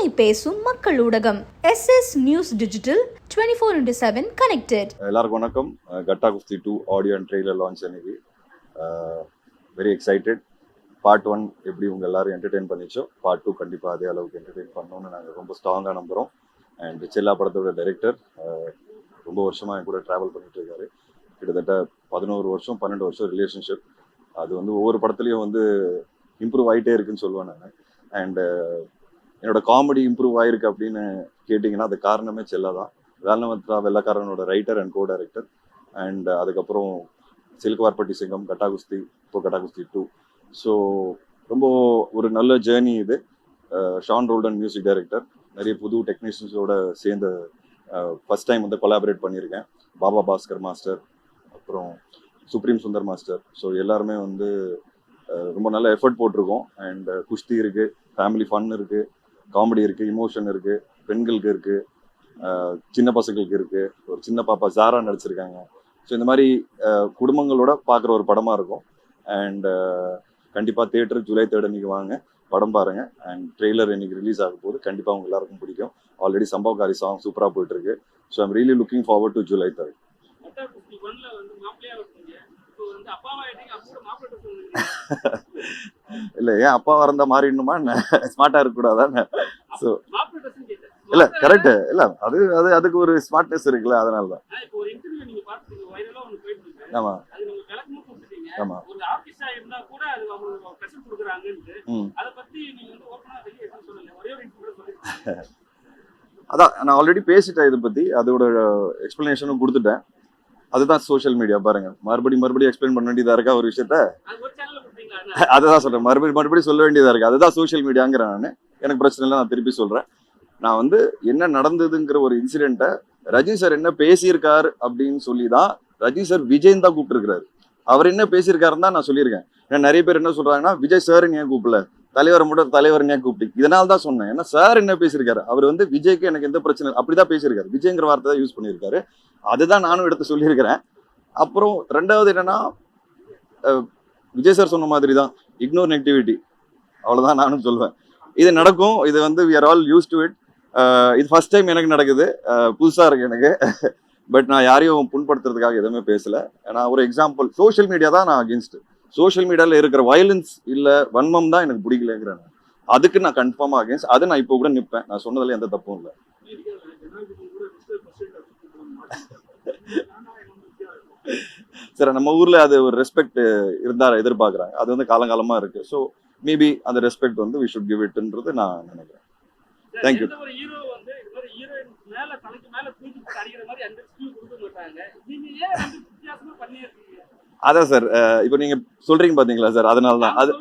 தமிழ் பேசும் மக்கள் ஊடகம் SS நியூஸ் டிஜிட்டல் 24/7 கனெக்டட். எல்லாருக்கும் வணக்கம். கட்டா குஸ்தி 2 ஆடியோ அண்ட் ட்ரெய்லர் லான்ச் அன்னைக்கு வெரி எக்ஸைட்டட். பார்ட் 1 எப்படி உங்கள் எல்லாரும் என்டர்டெயின் பண்ணிச்சோ பார்ட் 2 கண்டிப்பாக அதே அளவுக்கு என்டர்டெயின் பண்ணணும்னு நாங்கள் ரொம்ப ஸ்ட்ராங்காக நம்புகிறோம். அண்ட் செல்லா படத்தோட டைரக்டர் ரொம்ப வருஷமாக என் கூட ட்ராவல் பண்ணிட்டு இருக்காரு. கிட்டத்தட்ட 11 வருஷம் 12 வருஷம் ரிலேஷன்ஷிப். அது ஒவ்வொரு படத்துலையும் இம்ப்ரூவ் ஆகிட்டே இருக்குன்னு சொல்லுவேன் நான். அண்டு என்னோட காமெடி இம்ப்ரூவ் ஆயிருக்கு அப்படின்னு கேட்டிங்கன்னா அது காரணமே செல்லா தான். வேலனவத்ரா வெள்ளக்காரனோட writer and co director. And அதுக்கப்புறம் சிலுக்குவார்பட்டி சிங்கம், கட்டா குஸ்தி, இப்போ கட்டா குஸ்தி 2. ஸோ ரொம்ப ஒரு நல்ல ஜேர்னி இது. Sean Roldan music director. நிறைய புது டெக்னீஷியன்ஸோட சேர்ந்து ஃபஸ்ட் டைம் கொலாபரேட் பண்ணியிருக்கேன். பாபா பாஸ்கர் மாஸ்டர், அப்புறம் சுப்ரீம் சுந்தர் மாஸ்டர். ஸோ எல்லாருமே ரொம்ப நல்ல எஃபர்ட் போட்டிருக்கோம். அண்ட் குஸ்தி இருக்குது, ஃபேமிலி ஃபன் இருக்குது, காமெடி இருக்குது, இமோஷன் இருக்குது, பெண்களுக்கு இருக்குது, சின்ன பசங்களுக்கு இருக்குது. ஒரு சின்ன பாப்பா ஜாரா நடிச்சிருக்காங்க. ஸோ இந்த மாதிரி குடும்பங்களோட பார்க்குற ஒரு படமாக இருக்கும். அண்ட் கண்டிப்பாக தியேட்டர் ஜூலை 3 அன்றைக்கி வாங்க, படம் பாருங்கள். அண்ட் ட்ரெய்லர் இன்னைக்கு ரிலீஸ் ஆக போது. கண்டிப்பாக அவங்க எல்லாருக்கும் பிடிக்கும். ஆல்ரெடி சம்பவக்காரி சாங் சூப்பராக போயிட்டுருக்கு. So I'm really looking forward to July 3. இல்ல, ஏன் அப்பா வரந்தா மாறிடணுமா என்ன? ஸ்மார்ட்டா இருக்க கூடாதானே? ஸோ இல்ல கரெக்ட். இல்ல அது அது அதுக்கு ஒரு ஸ்மார்ட்னஸ் இருக்குல்ல, அதனாலதான். ஆமா ஆமா. அதான் நான் ஆல்ரெடி பேசிட்டேன் இதை பத்தி. அதோட எக்ஸ்பிளனேஷனும் கொடுத்துட்டேன். அதுதான் சோஷியல் மீடியா. பாருங்க, மறுபடியும் எக்ஸ்பிளைன் பண்ண வேண்டியதா இருக்கா ஒரு விஷயத்த? அதுதான் சொல்றேன், மறுபடியும் சொல்ல வேண்டியதா இருக்கு. அதுதான் சோஷியல் மீடியாங்கிறேன் நான். எனக்கு பிரச்சனை இல்லை, நான் திருப்பி சொல்றேன். நான் என்ன நடந்ததுங்கிற ஒரு இன்சிடென்ட்டை ரஜினி சார் என்ன பேசியிருக்காரு அப்படின்னு சொல்லி தான் ரஜினி சார் விஜய் தான் கூப்பிட்டுருக்காரு. அவர் என்ன பேசியிருக்காருன்னு தான் நான் சொல்லியிருக்கேன். ஏன்னா நிறைய பேர் என்ன சொல்றாங்கன்னா, விஜய் சார் ஏன் கூப்பிடல, தலைவரை மட்டும் தலைவர் ஏன் கூப்பிட்டு, இதனால தான் சொன்னேன். ஏன்னா சார் என்ன பேசியிருக்காரு, அவர் விஜய்க்கு எனக்கு எந்த பிரச்சனை அப்படிதான் பேசியிருக்காரு. விஜய்ங்கிற வார்த்தை தான் யூஸ் பண்ணியிருக்காரு. அதுதான் நானும் எடுத்து சொல்லியிருக்கிறேன். அப்புறம் ரெண்டாவது என்னன்னா, விஜய் சார் சொன்ன மாதிரி தான் இக்னோர் நெகட்டிவிட்டி, அவ்வளோதான் நானும் சொல்லுவேன். இது நடக்கும். இது we are all used to it. இது ஃபர்ஸ்ட் டைம் எனக்கு நடக்குது. புதுசாக இருக்கு எனக்கு. பட் நான் யாரையும் புண்படுத்துறதுக்காக எதுவுமே பேசலை. நான் ஒரு எக்ஸாம்பிள், சோஷியல் மீடியா தான் நான் அகேன்ஸ்ட். சோஷியல் மீடியாவில் இருக்கிற வயலன்ஸ் இல்லை வன்மம் தான் எனக்கு பிடிக்கலங்கிறேன். அதுக்கு நான் கன்ஃபார்மாக அகேன்ஸ்ட். அது நான் இப்போ கூட நிற்பேன். நான் சொன்னதில் எந்த தப்பும் இல்லை. சரி, நம்ம ஊர்ல அது ஒரு ரெஸ்பெக்ட் இருந்தா எதிர்பார்க்குறாங்க. அது காலங்காலமா இருக்கு. ஸோ மேபி அந்த ரெஸ்பெக்ட் we should give itன்றது நான் நினைக்கிறேன். தேங்க்யூ. அதான் சார், இப்போ நீங்க சொல்றீங்க பாத்தீங்களா சார், அதனால தான் அது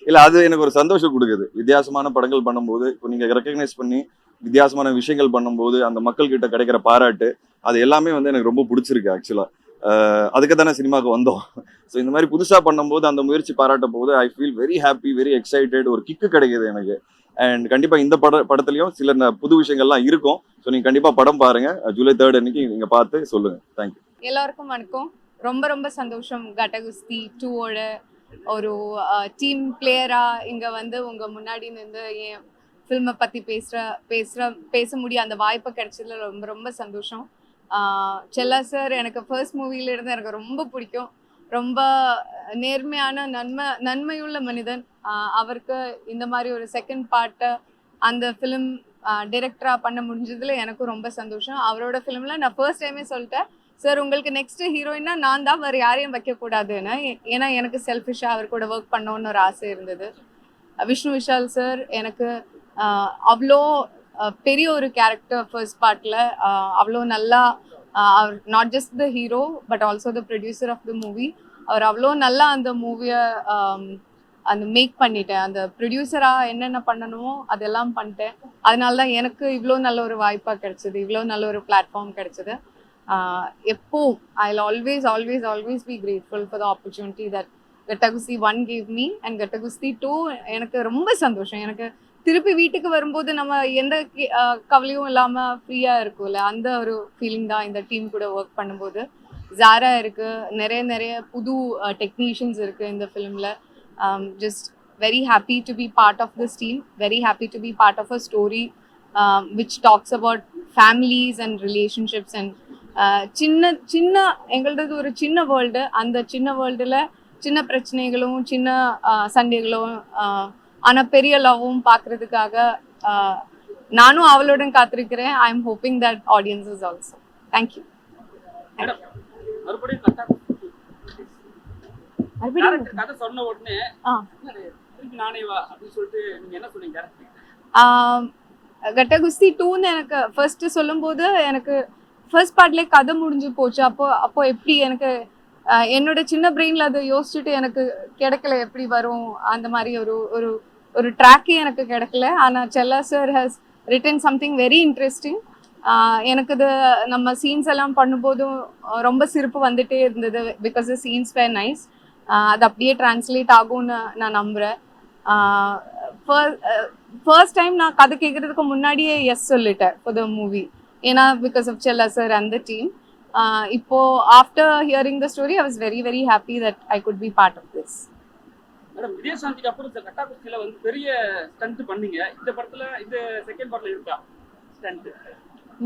இல்ல, அது எனக்கு ஒரு சந்தோஷம் கொடுக்குது. வித்தியாசமான படங்கள் பண்ணும்போது, இப்போ நீங்க ரெக்கக்னைஸ் பண்ணி வித்தியாசமான விஷயங்கள் பண்ணும்போது அந்த மக்கள் கிட்ட கிடைக்கிற பாராட்டு, அது எல்லாமே எனக்கு ரொம்ப பிடிச்சிருக்கு. ஆக்சுவலா அதுக்கு தானே சினிமாவுக்கு வந்தோம். ஸோ இந்த மாதிரி புதுசாக பண்ணும்போது அந்த முயற்சி பாராட்ட போது I feel very happy, very excited. ஒரு கிக்கு கிடைக்குது எனக்கு. அண்ட் கண்டிப்பாக இந்த படத்துலையும் சில புது விஷயங்கள்லாம் இருக்கும். ஸோ நீங்கள் கண்டிப்பாக படம் பாருங்க. ஜூலை 3 அன்னைக்கு நீங்கள் பார்த்து சொல்லுங்க. தேங்க்யூ. எல்லாருக்கும் வணக்கம். ரொம்ப சந்தோஷம். கட்டா குஸ்தி 2ஓட ஒரு டீம் பிளேயரா இங்கே உங்கள் முன்னாடி நின்று என் ஃபில்மை பற்றி பேச முடிய அந்த வாய்ப்பை கிடைச்சதுல ரொம்ப சந்தோஷம். செல்லா சார் எனக்கு ஃபர்ஸ்ட் மூவியிலிருந்து எனக்கு ரொம்ப பிடிக்கும். ரொம்ப நேர்மையான நன்மையுள்ள மனிதன். அவருக்கு இந்த மாதிரி ஒரு செகண்ட் பார்ட்டை அந்த ஃபிலிம் டைரக்டராக பண்ண முடிஞ்சதில் எனக்கும் ரொம்ப சந்தோஷம். அவரோட ஃபிலிமில் நான் ஃபர்ஸ்ட் டைமே சொல்லிட்டேன், சார் உங்களுக்கு நெக்ஸ்ட் ஹீரோயினா நான் தான், வேறு யாரையும் வைக்கக்கூடாதுன்னு. ஏன்னா எனக்கு செல்ஃபிஷாக அவர் கூட ஒர்க் பண்ணோன்னு ஒரு ஆசை இருந்தது. விஷ்ணு விஷால் சார் எனக்கு அவ்வளோ பெரிய ஒரு கேரக்டர் ஃபர்ஸ்ட் பார்ட்டில், அவ்வளோ நல்லா அவர் not just the hero but also the producer of the movie. அவர் அவ்வளோ நல்லா அந்த மூவியை மேக் பண்ணிட்டேன். அந்த ப்ரொடியூசராக என்னென்ன பண்ணணுமோ அதெல்லாம் பண்ணிட்டேன். அதனால தான் எனக்கு இவ்வளோ நல்ல ஒரு வாய்ப்பாக கிடைச்சிது, இவ்வளோ நல்ல ஒரு பிளாட்ஃபார்ம் கிடைச்சிது. எப்போவும் I will always be grateful for the opportunity that Gatta Kusthi 1 gave me and கட்டா குஸ்தி 2. எனக்கு ரொம்ப சந்தோஷம். எனக்கு திருப்பி வீட்டுக்கு வரும்போது நம்ம எந்த கவலையும் இல்லாமல் ஃப்ரீயாக இருக்கும்ல, அந்த ஒரு ஃபீலிங் தான் இந்த டீம் கூட ஒர்க் பண்ணும்போது. ஜாரா இருக்குது, நிறைய புது டெக்னீஷியன்ஸ் இருக்குது இந்த ஃபிலிமில். Just very happy to be part of this team, very happy to be part of a story which talks about families and relationships and சின்ன எங்களது ஒரு சின்ன வேர்ல்டு. அந்த சின்ன வேர்ல்டில் சின்ன பிரச்சனைகளும் சின்ன சண்டைகளும் ஆனால் பெரிய லவ்வும் பார்க்குறதுக்காக நானும் அவளுடன் காத்திருக்கிறேன். I am hoping that audiences also. Thank you. கதை சொன்ன உடனே திருப்பி நானே வா அப்படின்னு சொல்லிட்டு நீங்க என்ன சொன்னீங்க? கட்ட குஸ்தி 2ன்னு எனக்கு ஃபர்ஸ்ட் சொல்லும்போது எனக்கு ஃபர்ஸ்ட் பார்ட்லேயே கதை முடிஞ்சு போச்சு. அப்போ எப்படி எனக்கு என்னோட சின்ன பிரெயினில் அதை யோசிச்சுட்டு எனக்கு கிடைக்கல எப்படி வரும் அந்த மாதிரி ஒரு ஒரு ட்ராக்கே எனக்கு கிடைக்கல. ஆனால் செல்லா sir has return something very interesting. எனக்கு இது நம்ம சீன்ஸ் எல்லாம் பண்ணும்போதும் ரொம்ப சிரிப்பு வந்துட்டே இருந்தது. Because the scenes were nice. அது அப்படியே டிரான்ஸ்லேட் ஆகும்னு நான் நம்புகிறேன். ஃபர்ஸ்ட் டைம் நான் கதை கேட்குறதுக்கு முன்னாடியே எஸ் சொல்லிட்டேன் ஃபார் த மூவி. ஏன்னா because of Chella sir and the team. இப்போ after hearing the story I was very very happy that I could be part of this. Madam, விஜயசாந்திக்கு அப்புறம் இந்த கட்டா குஸ்தியில வந்து பெரிய ஸ்டண்ட் பண்ணீங்க. இந்த படத்துல இந்த செகண்ட் பார்ட்ல இருக்கா ஸ்டண்ட்?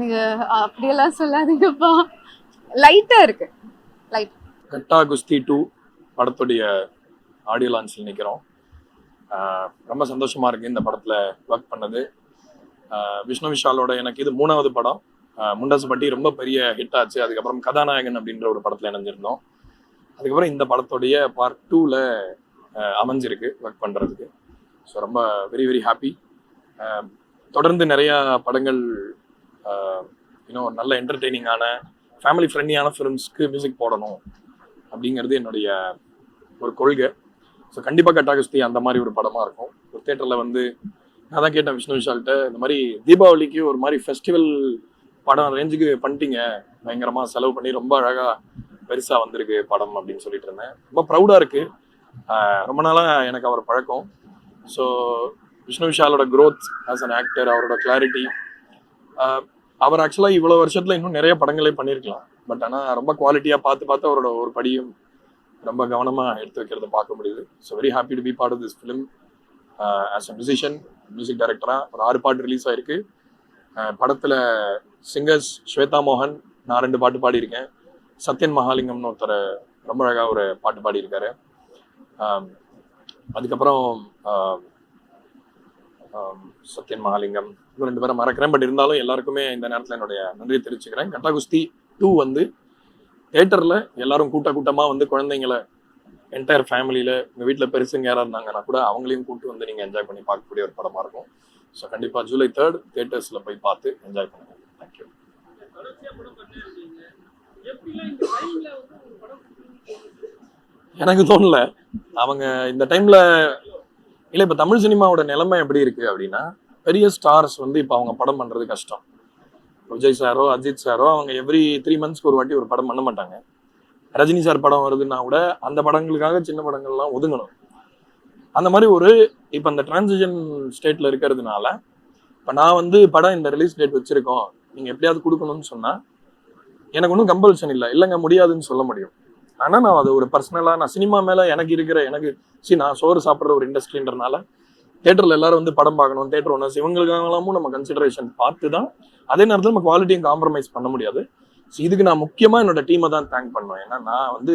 நீங்க அப்படியெல்லாம் சொல்லாதீங்கப்பா. லைட்டா இருக்கு. லைட். கட்டா குஸ்தி 2 படத்துடைய ஆடியோ லான்ச்சில் நிற்கிறோம். ரொம்ப சந்தோஷமா இருக்கு இந்த படத்துல ஒர்க் பண்ணது. விஷ்ணு விஷாலோட எனக்கு இது 3வது படம். முண்டாசுப்பட்டி ரொம்ப பெரிய ஹிட் ஆச்சு. அதுக்கப்புறம் கதாநாயகன் அப்படின்ற ஒரு படத்துல இணைஞ்சிருந்தோம். அதுக்கப்புறம் இந்த படத்துடைய பார்ட் 2ல அமைஞ்சிருக்கு ஒர்க் பண்றதுக்கு. ஸோ ரொம்ப வெரி வெரி ஹாப்பி. தொடர்ந்து நிறைய படங்கள் இன்னும் நல்ல என்டர்டெய்னிங்கான ஃபேமிலி ஃப்ரெண்ட்லியான ஃபிலிம்ஸ்க்கு மியூசிக் போடணும் அப்படிங்கிறது என்னுடைய ஒரு கொள்கை. ஸோ கண்டிப்பாக கட்டா குஸ்தி அந்த மாதிரி ஒரு படமாக இருக்கும். ஒரு தேட்டரில் வந்து நான் தான் கேட்டேன் விஷ்ணு விஷால்கிட்ட, இந்த மாதிரி தீபாவளிக்கு ஒரு மாதிரி ஃபெஸ்டிவல் படம் ரேஞ்சுக்கு பண்ணிட்டீங்க, பயங்கரமாக செலவு பண்ணி ரொம்ப அழகாக பெருசாக வந்திருக்கு படம் அப்படின்னு சொல்லிட்டு இருந்தேன். ரொம்ப ப்ரௌடாக இருக்குது. ரொம்ப நாளாக எனக்கு அவர் பழக்கம். ஸோ விஷ்ணு விஷாலோட க்ரோத் ஆஸ் அன் ஆக்டர், அவரோட கிளாரிட்டி, அவர் ஆக்சுவலாக இவ்வளோ வருஷத்தில் இன்னும் நிறைய படங்களே பண்ணியிருக்கலாம். பட் ஆனால் ரொம்ப குவாலிட்டியாக பார்த்து அவரோட ஒரு படியும் ரொம்ப கவனமாக எடுத்து வைக்கிறத பார்க்க முடியுது. So very happy to be part of this film as a musician, music டைரக்டராக. ஒரு 6 பாட்டு ரிலீஸ் ஆயிருக்கு. படத்தில் சிங்கர்ஸ் ஸ்வேதா மோகன், நான் 2 பாட்டு பாடியிருக்கேன். சத்யன் மகாலிங்கம்னு ஒருத்தர் ரொம்ப அழகாக ஒரு பாட்டு பாடியிருக்காரு. அதுக்கப்புறம் சத்யன் மகாலிங்கம், 2 பேரை மறக்கிறேன். பட் இருந்தாலும் எல்லாருக்குமே இந்த நேரத்தில் என்னுடைய நன்றியை தெரிவிச்சுக்கிறேன். கட்டா குஸ்தி 2 வந்து தியேட்டரில் எல்லாரும் கூட்டமாக வந்து குழந்தைங்களை, என்டையர் ஃபேமிலியில், உங்கள் வீட்டில் பெருசுங்க யாராக இருந்தாங்கன்னா கூட அவங்களையும் கூப்பிட்டு வந்து நீங்கள் என்ஜாய் பண்ணி பார்க்கக்கூடிய ஒரு படமாக இருக்கும். ஸோ கண்டிப்பாக ஜூலை 3 தியேட்டர்ஸில் போய் பார்த்து என்ஜாய் பண்ணுங்க. தேங்க்யூ. எனக்கு தோணல. அவங்க இந்த டைம்ல இல்லை, இப்போ தமிழ் சினிமாவோட நிலைமை எப்படி இருக்கு அப்படின்னா, பெரிய ஸ்டார்ஸ் வந்து இப்போ அவங்க படம் பண்றது கஷ்டம். விஜய் சாரோ அஜித் சாரோ அவங்க எவ்ரி 3 மந்த்ஸ்க்கு ஒரு வாட்டி ஒரு படம் பண்ண மாட்டாங்க. ரஜினி சார் படம் வருதுன்னா கூட அந்த படங்களுக்காக சின்ன படங்கள்லாம் ஒதுங்கணும். அந்த மாதிரி இப்போ இந்த டிரான்சிஷன் ஸ்டேட்ல இருக்கிறதுனால இப்போ நான் வந்து படம் இந்த ரிலீஸ் டேட் வச்சிருக்கோம், நீங்க எப்படியாவது கொடுக்கணும்னு சொன்னா எனக்கு ஒன்றும் கம்பல்ஷன் இல்லைங்க, முடியாதுன்னு சொல்ல முடியும். ஆனால் நான் அது ஒரு பர்சனலாக நான் சினிமா மேலே எனக்கு நான் சோறு சாப்பிட்ற ஒரு இண்டஸ்ட்ரின்றனால தேட்டரில் எல்லாரும் வந்து படம் பார்க்கணும், தேட்டர் ஒன்று இவங்களுக்காகலாமும் நம்ம கன்சிடரேஷன் பார்த்து தான். அதே நேரத்தில் நம்ம குவாலிட்டியும் காம்ப்ரமைஸ் பண்ண முடியாது. ஸோ இதுக்கு நான் முக்கியமாக என்னோட டீமை தான் தேங்க் பண்ணுவேன். ஏன்னா நான் வந்து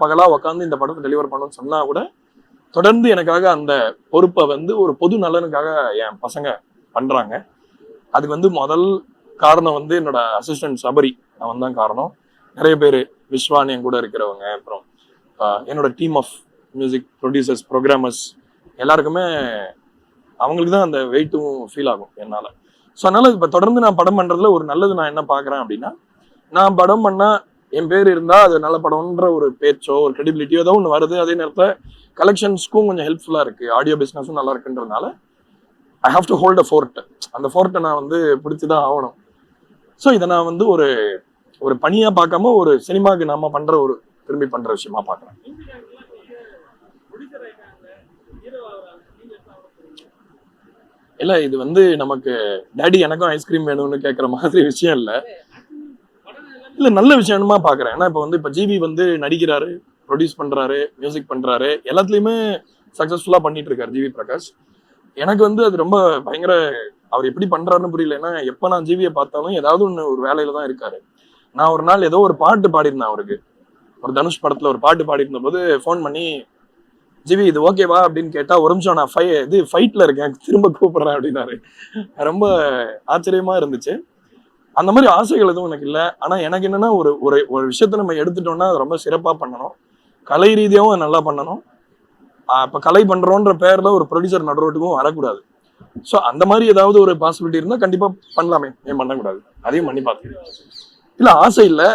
பகலாக உட்காந்து இந்த படத்தை டெலிவர் பண்ணணும்னு சொன்னால் கூட தொடர்ந்து எனக்காக அந்த பொறுப்பை வந்து ஒரு பொது நலனுக்காக என் பசங்க பண்ணுறாங்க. அதுக்கு வந்து முதல் காரணம் வந்து என்னோட அசிஸ்டன்ட் சபரி, அவன் தான் காரணம். நிறைய பேர் விஸ்வான் என் கூட இருக்கிறவங்க, அப்புறம் என்னோட team of music producers, programmers எல்லாருக்குமே அவங்களுக்கு தான் அந்த வெயிட்டும் ஃபீல் ஆகும் என்னால். ஸோ அதனால இப்போ தொடர்ந்து நான் படம் பண்ணுறதுல ஒரு நல்லது நான் என்ன பார்க்குறேன் அப்படின்னா, நான் படம் பண்ணால் என் பேர் இருந்தால் அது நல்ல படம்ன்ற ஒரு பேச்சோ ஒரு கிரெடிபிலிட்டியோ ஏதோ ஒன்று வருது. அதே நேரத்தில் கலெக்ஷன்ஸ்க்கும் கொஞ்சம் ஹெல்ப்ஃபுல்லாக இருக்குது, ஆடியோ பிஸ்னஸும் நல்லா இருக்குன்றதுனால I have to hold a fort. அந்த ஃபோர்ட்டை நான் வந்து பிடிச்சி தான் ஆகணும். ஸோ இதை நான் வந்து ஒரு பணியாக பார்க்காம ஒரு சினிமாவுக்கு நாம பண்ணுற திரும்பி பண்ணுற விஷயமா பார்க்குறேன். இல்லை, இது வந்து நமக்கு டேடி எனக்கும் ஐஸ்கிரீம் வேணும்னு கேட்குற மாதிரி விஷயம் இல்லை. நல்ல விஷயமா பார்க்குறேன். ஏன்னா இப்போ ஜிவி வந்து நடிக்கிறாரு, ப்ரொடியூஸ் பண்ணுறாரு, மியூசிக் பண்ணுறாரு, எல்லாத்துலேயுமே சக்ஸஸ்ஃபுல்லாக பண்ணிட்டு இருக்காரு ஜிவி பிரகாஷ். எனக்கு வந்து அது ரொம்ப பயங்கர, அவர் எப்படி பண்றாருன்னு புரியல. ஏன்னா எப்போ நான் ஜிவியை பார்த்தாலும் ஏதாவது ஒன்று ஒரு வேலையில தான் இருக்காரு. நான் ஒரு நாள் ஏதோ ஒரு பாட்டு பாடியிருந்தேன் அவருக்கு, ஒரு தனுஷ் படத்துல ஒரு பாட்டு பாடியிருந்த போது ஃபோன் பண்ணி, ஜிவி இது ஓகேவா அப்படின்னு கேட்டா, ஒரு நிமிஷம் நான் ஃபைட்ல இருக்கேன், திரும்ப கூப்பிடுறேன் அப்படின்னாரு. ரொம்ப ஆச்சரியமா இருந்துச்சு. அந்த மாதிரி ஆசைகள் எதுவும் எனக்கு இல்லை. ஆனா எனக்கு என்னன்னா, ஒரு ஒரு விஷயத்த நம்ம எடுத்துட்டோம்னா அது ரொம்ப சிறப்பா பண்ணணும், கலை ரீதியாகவும் நல்லா பண்ணணும். இப்ப கலை பண்றோன்ற பேர்ல ஒரு ப்ரொடியூசர் நடுரோட்டுக்கும் வரக்கூடாது. ஸோ அந்த மாதிரி ஏதாவது ஒரு பாசிபிலிட்டி இருந்தா கண்டிப்பா பண்ணலாமே, ஏன் பண்ணக்கூடாது? அதையும் பண்ணி பார்த்து இல்ல ஆசை இல்லை.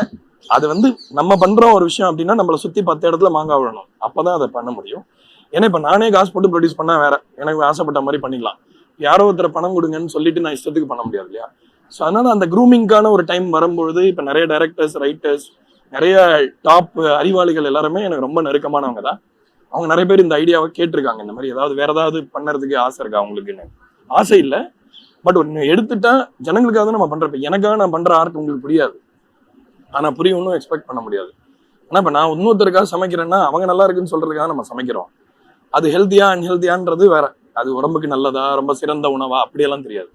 அது வந்து நம்ம பண்றோம் ஒரு விஷயம் அப்படின்னா நம்மளை சுத்தி 10 இடத்துல மாங்காய் விழணும், அப்பதான் அதை பண்ண முடியும். ஏன்னா இப்ப நானே காசு போட்டு ப்ரொடியூஸ் பண்ணா வேற, எனக்கு ஆசைப்பட்ட மாதிரி பண்ணிக்கலாம். யாரோ ஒருத்தர் பணம் கொடுங்கன்னு சொல்லிட்டு நான் இஷ்டத்துக்கு பண்ண முடியாது இல்லையா? ஸோ அதனால அந்த க்ரூமிங்கான ஒரு டைம் வரும்பொழுது இப்ப நிறைய டைரக்டர்ஸ், ரைட்டர்ஸ், நிறைய டாப் அறிவாளிகள் எல்லாருமே எனக்கு ரொம்ப நெருக்கமானவங்க தான். அவங்க நிறைய பேர் இந்த ஐடியாவை கேட்டிருக்காங்க, இந்த மாதிரி ஏதாவது வேற ஏதாவது பண்ணறதுக்கு ஆசை இருக்கா அவங்களுக்குன்னு. ஆசை இல்லை, பட் ஒன்று எடுத்துட்டா ஜனங்களுக்காக தான் நம்ம பண்றப்ப, எனக்காக நான் பண்ற ஆர்ட் உங்களுக்கு புரியாது, ஆனா புரியும்னு எக்ஸ்பெக்ட் பண்ண முடியாது. ஆனா இப்ப நான் இன்னொருத்தருக்காக சமைக்கிறேன்னா அவங்க நல்லா இருக்குன்னு சொல்றதுக்காக நம்ம சமைக்கிறோம். அது ஹெல்த்தியா அன்ஹெல்த்தியான்றது வேற, அது உடம்புக்கு நல்லதா ரொம்ப சிறந்த உணவா அப்படியெல்லாம் தெரியாது.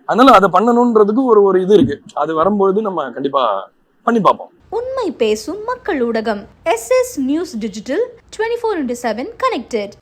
அதனால அதை பண்ணணுன்றதுக்கு ஒரு இது இருக்கு. அது வரும்பொழுது நம்ம கண்டிப்பா பண்ணி பார்ப்போம். உண்மை பேசும் மக்கள் ஊடகம் SS நியூஸ் டிஜிட்டல் 24/7 கனெக்டட்.